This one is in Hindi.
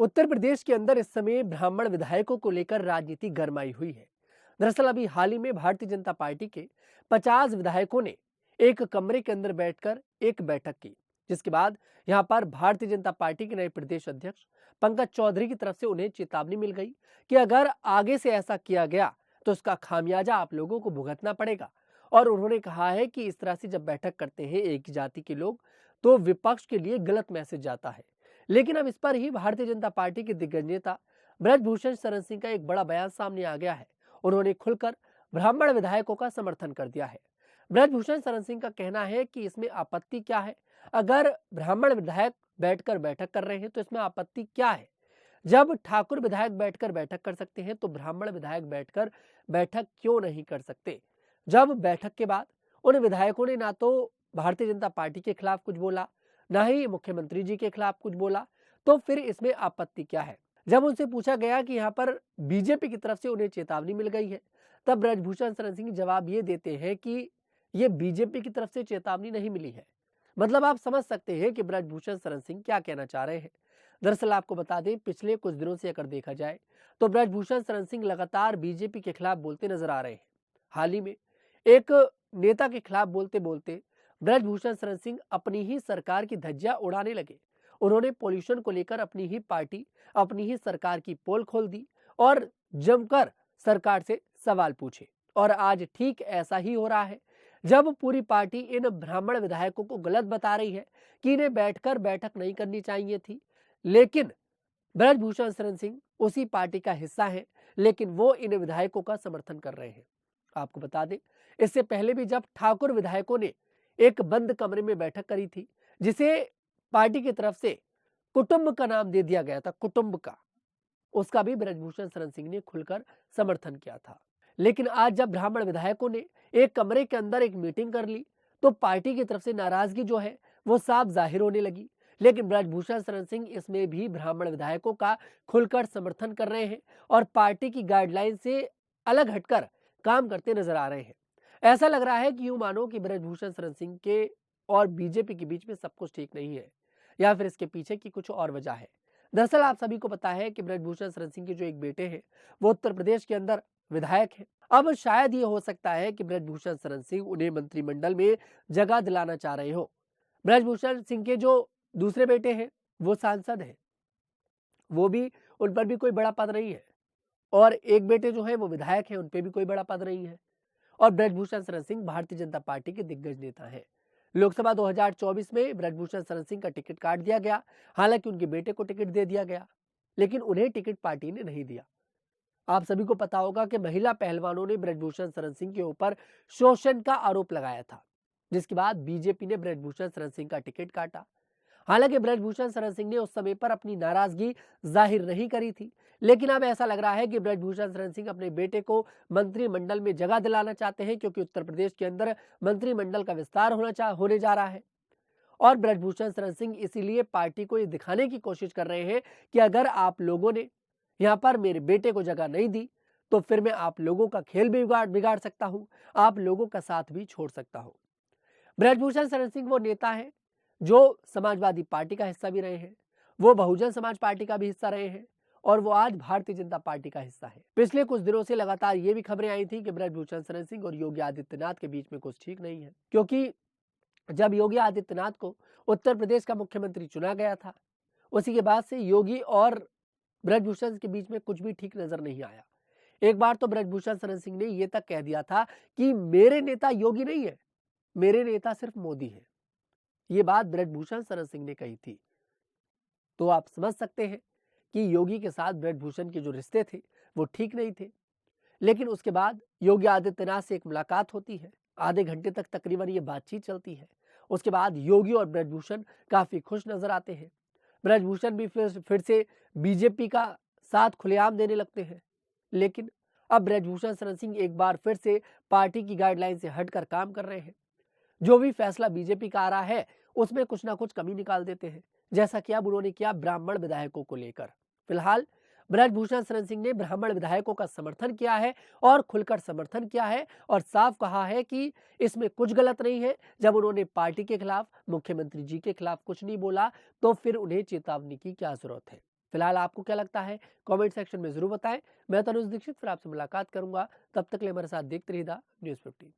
उत्तर प्रदेश के अंदर इस समय ब्राह्मण विधायकों को लेकर राजनीति गरमाई हुई है। दरअसल अभी हाल ही में भारतीय जनता पार्टी के 50 विधायकों ने एक कमरे के अंदर बैठकर एक बैठक की, जिसके बाद यहां पर भारतीय जनता पार्टी के नए प्रदेश अध्यक्ष पंकज चौधरी की तरफ से उन्हें चेतावनी मिल गई कि अगर आगे से ऐसा किया गया तो उसका खामियाजा आप लोगों को भुगतना पड़ेगा। और उन्होंने कहा है कि इस तरह से जब बैठक करते हैं एक ही जाति के लोग तो विपक्ष के लिए गलत मैसेज जाता है। लेकिन अब इस पर ही भारतीय जनता पार्टी के दिग्गज नेता ब्रजभूषण शरण सिंह का एक बड़ा बयान सामने आ गया है। उन्होंने खुलकर ब्राह्मण विधायकों का समर्थन कर दिया है। ब्रजभूषण शरण सिंह का कहना है कि इसमें आपत्ति क्या है। अगर ब्राह्मण विधायक बैठकर बैठक कर रहे हैं तो इसमें आपत्ति क्या है। जब ठाकुर विधायक बैठकर बैठक कर सकते हैं तो ब्राह्मण विधायक बैठकर बैठक क्यों नहीं कर सकते। जब बैठक के बाद उन विधायकों ने ना तो भारतीय जनता पार्टी के खिलाफ कुछ बोला, ना ही मुख्यमंत्री जी के खिलाफ कुछ बोला, तो फिर इसमें आपत्ति क्या है। जब उनसे पूछा गया कि यहाँ पर बीजेपी की तरफ से उन्हें चेतावनी मिल गई है, तब ब्रजभूषण शरण सिंह जवाब ये देते हैं कि ये बीजेपी की तरफ से चेतावनी नहीं मिली है। मतलब आप समझ सकते हैं कि ब्रजभूषण शरण सिंह क्या कहना चाह रहे हैं। दरअसल आपको बता दें, पिछले कुछ दिनों से अगर देखा जाए तो ब्रजभूषण शरण सिंह लगातार बीजेपी के खिलाफ बोलते नजर आ रहे हैं। हाल ही में एक नेता के खिलाफ बोलते बोलते ब्रजभूषण शरण सिंह अपनी ही सरकार की धज्जियां उड़ाने लगे। उन्होंने पॉल्यूशन को लेकर अपनी ही पार्टी, अपनी ही सरकार की पोल खोल दी और जमकर सरकार से सवाल पूछे। और आज ठीक ऐसा ही हो रहा है। जब पूरी पार्टी इन ब्राह्मण विधायकों को गलत बता रही है कि इन्हें बैठकर बैठक नहीं करनी चाहिए थी, लेकिन ब्रजभूषण शरण सिंह उसी पार्टी का हिस्सा है, लेकिन वो इन विधायकों का समर्थन कर रहे हैं। आपको बता दें, इससे पहले भी जब ठाकुर विधायकों ने एक बंद कमरे में बैठक करी थी, जिसे पार्टी की तरफ से कुटुंब का नाम दे दिया गया था, कुटुंब का, उसका भी ब्रजभूषण शरण सिंह ने खुलकर समर्थन किया था। लेकिन आज जब ब्राह्मण विधायकों ने एक कमरे के अंदर एक मीटिंग कर ली तो पार्टी की तरफ से नाराजगी जो है वो साफ जाहिर होने लगी। लेकिन ब्रजभूषण शरण सिंह इसमें भी ब्राह्मण विधायकों का खुलकर समर्थन कर रहे हैं और पार्टी की गाइडलाइन से अलग हटकर काम करते नजर आ रहे हैं। ऐसा लग रहा है कि यूं मानो कि ब्रजभूषण शरण सिंह के और बीजेपी के बीच में सब कुछ ठीक नहीं है, या फिर इसके पीछे की कुछ और वजह है। दरअसल आप सभी को पता है कि ब्रजभूषण शरण सिंह के जो एक बेटे हैं वो उत्तर प्रदेश के अंदर विधायक है। अब शायद ये हो सकता है कि ब्रजभूषण शरण सिंह उन्हें मंत्रिमंडल में जगह दिलाना चाह रहे हो। ब्रजभूषण सिंह के जो दूसरे बेटे हैं वो सांसद हैं, वो भी, उन पर भी कोई बड़ा पद नहीं है। और एक बेटे जो है वो विधायक है, उन पे भी कोई बड़ा पद नहीं है। और ब्रजभूषण शरण सिंह भारतीय जनता पार्टी के दिग्गज नेता हैं। लोकसभा 2024 में ब्रजभूषण शरण सिंह का टिकट काट दिया गया। हालांकि उनके बेटे को टिकट दे दिया गया, लेकिन उन्हें टिकट पार्टी ने नहीं दिया। आप सभी को पता होगा कि महिला पहलवानों ने ब्रजभूषण शरण सिंह के ऊपर शोषण का आरोप लगाया था, जिसके बाद बीजेपी ने ब्रजभूषण शरण सिंह का टिकट काटा। हालांकि ब्रजभूषण शरण सिंह ने उस समय पर अपनी नाराजगी जाहिर नहीं करी थी, लेकिन अब ऐसा लग रहा है कि ब्रजभूषण शरण सिंह अपने बेटे को मंत्रिमंडल में जगह दिलाना चाहते हैं, क्योंकि उत्तर प्रदेश के अंदर मंत्रिमंडल का विस्तार होने जा रहा है। और ब्रजभूषण शरण सिंह इसीलिए पार्टी को ये दिखाने की कोशिश कर रहे हैं कि अगर आप लोगों ने यहाँ पर मेरे बेटे को जगह नहीं दी तो फिर मैं आप लोगों का खेल भी बिगाड़ सकता हूँ, आप लोगों का साथ भी छोड़ सकता हूँ। ब्रजभूषण शरण सिंह वो नेता है जो समाजवादी पार्टी का हिस्सा भी रहे हैं, वो बहुजन समाज पार्टी का भी हिस्सा रहे हैं, और वो आज भारतीय जनता पार्टी का हिस्सा है। पिछले कुछ दिनों से लगातार ये भी खबरें आई थी कि ब्रजभूषण शरण सिंह और योगी आदित्यनाथ के बीच में कुछ ठीक नहीं है, क्योंकि जब योगी आदित्यनाथ को उत्तर प्रदेश का मुख्यमंत्री चुना गया था, उसी के बाद से योगी और ब्रजभूषण के बीच में कुछ भी ठीक नजर नहीं आया। एक बार तो ब्रजभूषण शरण सिंह ने यह तक कह दिया था कि मेरे नेता योगी नहीं है, मेरे नेता सिर्फ मोदी है। ये बात ब्रजभूषण शरण सिंह ने कही थी। तो आप समझ सकते हैं कि योगी के साथ ब्रजभूषण के जो रिश्ते थे वो ठीक नहीं थे। लेकिन उसके बाद योगी आदित्यनाथ से एक मुलाकात होती है, आधे घंटे तक तकरीबन ये बातचीत चलती है। उसके बाद योगी और ब्रजभूषण काफी खुश नजर आते हैं। ब्रजभूषण भी फिर से बीजेपी का साथ खुलेआम देने लगते हैं। लेकिन अब ब्रजभूषण शरण सिंह एक बार फिर से पार्टी की गाइडलाइन से हटकर काम कर रहे हैं। जो भी फैसला बीजेपी का आ रहा है उसमें कुछ ना कुछ कमी निकाल देते हैं, जैसा कि अब उन्होंने किया ब्राह्मण विधायकों को लेकर। फिलहाल ब्रजभूषण शरण सिंह ने ब्राह्मण विधायकों का समर्थन किया है और खुलकर समर्थन किया है और साफ कहा है कि इसमें कुछ गलत नहीं है। जब उन्होंने पार्टी के खिलाफ, मुख्यमंत्री जी के खिलाफ कुछ नहीं बोला तो फिर उन्हें चेतावनी की क्या जरूरत है। फिलहाल आपको क्या लगता है, कमेंट सेक्शन में जरूर बताएं। मैं तनुज दीक्षित फिर आपसे मुलाकात करूंगा, तब तक के लिए हमारे साथ देखते रहिएगा न्यूज़ 15।